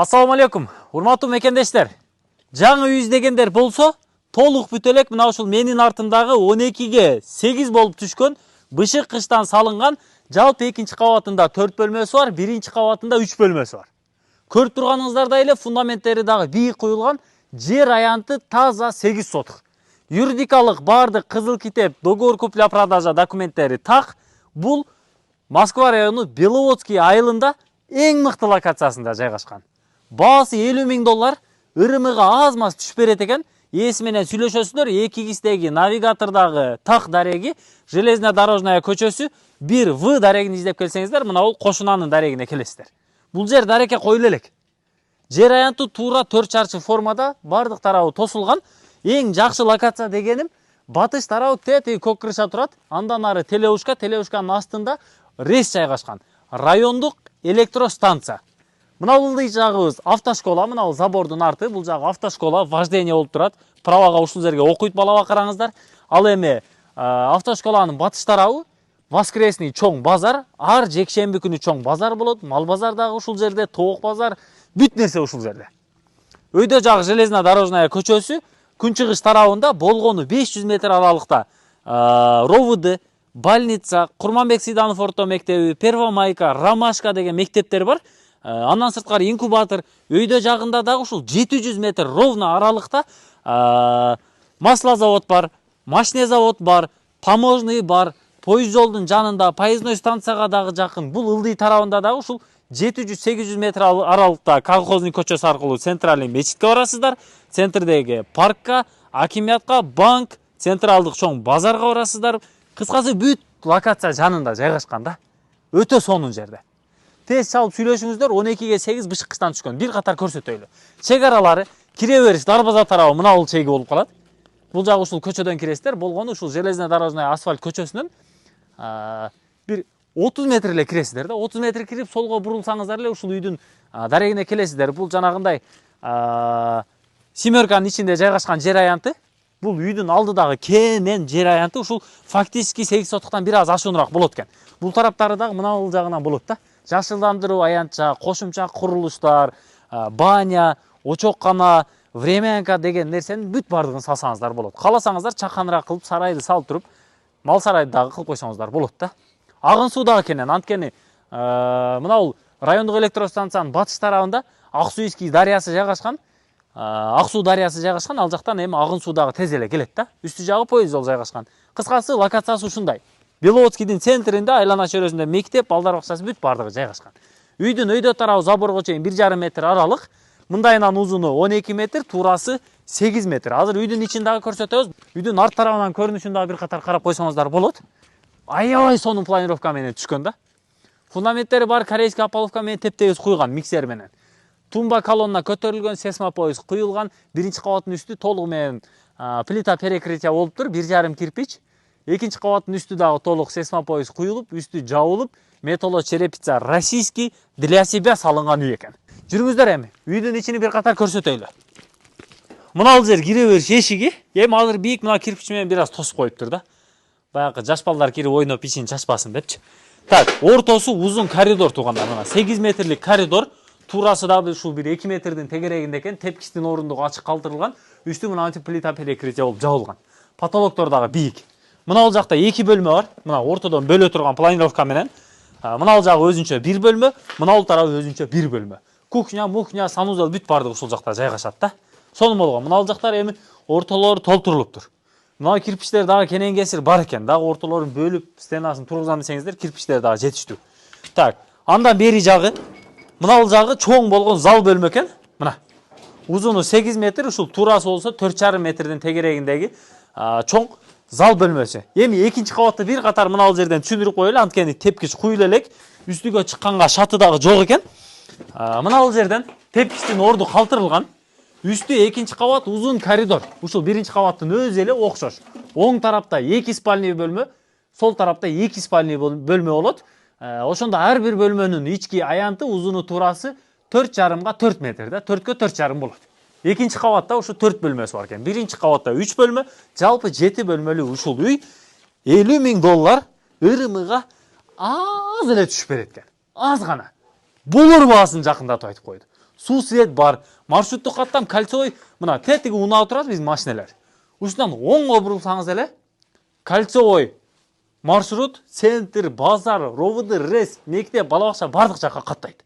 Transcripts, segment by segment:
Assalamu алейкум, урматтуу мекендештер. Жаңы үй издегендер болсо, толук бүт элек мына ушул менин артымдагы 12ге 8 болуп түшкөн бышык кыштан салынган жалпы экинчи кабатында 4 бөлмөсү бар, биринчи кабатында 3 бөлмөсү бар. Көрүп турганыңыздардай эле фундаменттери дагы бийик куюлган, жер аянты таза 8 сотук. Юридикалык баардык кызыл китеп, договор купля-продажа документтери так. Бул Москва району Беловодский айылында эң мыкты локациясында жайгашкан. Баасы $50.000, ырымыга аз-маз түшүп берет экен. Ээси менен сүйлөшөсүздөр, 2x'деги навигатордагы так дареги, железная дорожная көчөсү 1В дарегин издеп келсеңиздер, мына бул кошунанын дарегине келесиздер. Бул жер дарекке коюлу элек. Жер аянты туура 4 чарчы формада, бардык тарабы тосулган. Эң жакшы локация дегеним, батыш тарабы тети көк крыша турат, андан ары телеушканын астында рейс жайгашкан. Райондук электростанция. Мына бул жагыбыз автошкола, мына бул забордун арты, бул жагы автошкола, вождение болуп турат. Правага ушул жерге окуйт балага караңыздар. Ал эми автошколанын батыш тарабы воскресный чоң базар, ар жекшемби күнү чоң базар болот. Мал базар дагы ушул жерде, тоок базар, бүт нерсе ушул жерде. Өйдө жагы железная дорожная көчөсү, күнчыгыш тарабында болгону 500 метр аралыкта РОВД, больница, Курманбек Сиданов орто мектеби, Первомайка, Ромашка деген мектептер бар. Андан сырткары инкубатор, өйдө жагында дагы ушул 700 метр ровно аралыкта маслозавод бар, машине завод бар, таможный бар, поезд жолдун жанында, поездной станцияга дагы жакын. Бул ылдый тарабында дагы ушул 700-800 метр аралыкта колхозный көчөсү аркылуу центральный мечитке барасыздар. Центрдеги паркка, акимиятка, банк, централдык чоң базарга барасыздар. Кыскасы бүт локация жанында жайгашкан да. Өтө сонун жерде. Тез чалып сүйлөшүңүздөр, 12ге 8 бышык кыштан түшкөн. Бир катар көрсөтөйлү. Чек аралары кире бериш дарбаза тарабы мына бул чеги болуп калат. Бул жагы ушул көчөдөн киресиздер, болгону ушул железная дорожная асфальт көчөсүнөн бир 30 метр эле киресиздер да. 30 метр кирип солго бурулсаңыздар эле ушул үйдүн дарегине келесиздер. Бул жанагындай семерканын ичинде жайгашкан жер аянты. Бул үйдүн алдыдагы кенен жер аянты ушул фактически 8 сотуктан бир аз ашуунураак болот экен. Бул тараптары дагы мына бул жагынан болот да. Жашылдандыруу аянтча, кошумча курулуштар, баня, очоккана, времянка деген нерсенин бүт бардыгын салсаңыздар болот. Кааласаңыздар чаканыраак кылып сарайды салып туруп, мал сарайды дагы кылып койсоңуздар болот да. Агын суу дагы кенен, анткени мына бул райондук электростанциянын батыш тарабында Аксуйский дарыясы жайгашкан. Аксуу дарыясы жайгашкан, ал жактан эми агын суу дагы тез эле келет да. Үстү жагы поезд жол жайгашкан. Кыскасы локациясы ушундай. Беловодскийдин центринде айлана чөйрөсүндө мектеп, балдар бакчасы бүт бардыгы жайгашкан. Үйдүн өйдө тарабы заборго чейин 1,5 метр аралык. Мындайынан узуну 12 метр, туурасы 8 метр. Азыр үйдүн ичин дагы көрсөтөбүз. Үйдүн арт тарабынан көрүнүшүн дагы бир катар карап койсоңуздар болот. Аябай сонун планировка менен түшкөн да. Фундаменттери бар, корейский опаловка менен тептегиз куйган миксер менен. Тумба колонна көтөрүлгөн, сесмопоиз куюлган, биринчи кабаттын үстү толугу менен плита перекрытия болуп тур, 1,5 кирпич. Экинчи кабаттын үстү дагы толук сесмопоиз куюлуп, үстү жабылып, металлочерепица российский для себя салынган үй экен. Жүрүңүздөр эми, үйдүн ичини бир катар көрсөтөйлү. Мына бул жер кире бериш эшиги, эми азыр бийик мына кирпич менен бир аз тосуп коюптур да. Баягы жаш балдар кирип ойноп ичин чачпасын депчи. Так, ортосу узун коридор туугандар, мына 8 метрлик коридор. Туурасы дагы ушул бир 2 метрдин тегерегинде экен, тепкичтин орундугу ачык калтырылган, үстү мына антип плита перекрытия болуп жабылган. Потолоктор дагы бийик. Мына бул жакта 2 бөлмө бар. Мына ортодон бөлө турган планировка менен. Мына бул жагы өзүнчө 1 бөлмө, мына бул тарабы өзүнчө 1 бөлмө. Кухня, мухня, санузел бүт бардыгы ушул жакта жайгашат да. Сонун болгон. Мына бул жактар эми ортолору толтурулуптур. Мына кирпичтер дагы кенен кесир бар экен. Дагы ортолорун бөлүп, стенасын тургузам десеңиздер, кирпичтер дагы жетиштүү. Так, андан бери жагы мына бул жагы чоң болгон зал бөлмө экен. Мына. Узуну 8 метр, ушул туурасы болсо 4,5 метрдин тегерегиндеги чоң зал бөлмөсү. Эми экинчи кабатты бир катар мына бул жерден түшүндүрүп коелу, анткени тепкич куюлу элек, үстүгө чыкканга шаты дагы жок экен. Мына бул жерден тепкичтин орду калтырылган. Үстү экинчи кабат узун коридор. Ушул биринчи кабаттын өзү эле окшош. Оң тарапта 2 спальный бөлмө, сол тарапта 2 спальный бөлмө болот. Ошондо ар бир бөлмөнүн ички аянты узуну туурасы 4,5 4 метр да, 4кө 4,5 болот. Экинчи кабатта ушу 4 бөлмөсү бар экен. Биринчи кабатта 3 бөлмө, жалпы 7 бөлмөлүү ушул үй $50.000 ырымыга аз эле түшүп берет экен. Аз гана. Болор баасын жакындатып айтып койду. суу свет бар. Маршруттук каттам кольцевой мына тетиги унап турат биздин машиналар. Ушундан оңго бурулсаңыз эле кольцевой маршрут, центр, базар, ровд, рес, мектеп, бала бакча бардык жакка каттайт.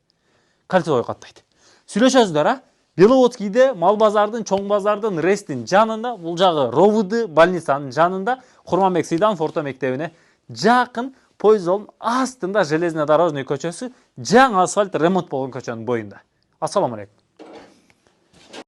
Кольцевой каттайт. Сүйлөшөсүздөр, а? Беловодскийде мал базардын, чоң базардын, рестин жанында, бул жагы ровд больницанын жанында, Курманбек Сыйданов орто мектебине жакын поезд жолунун астында железнодорожный көчөсү, жаңы асфальт ремонт болгон көчөнүн боюнда. Ассаламу алейкум.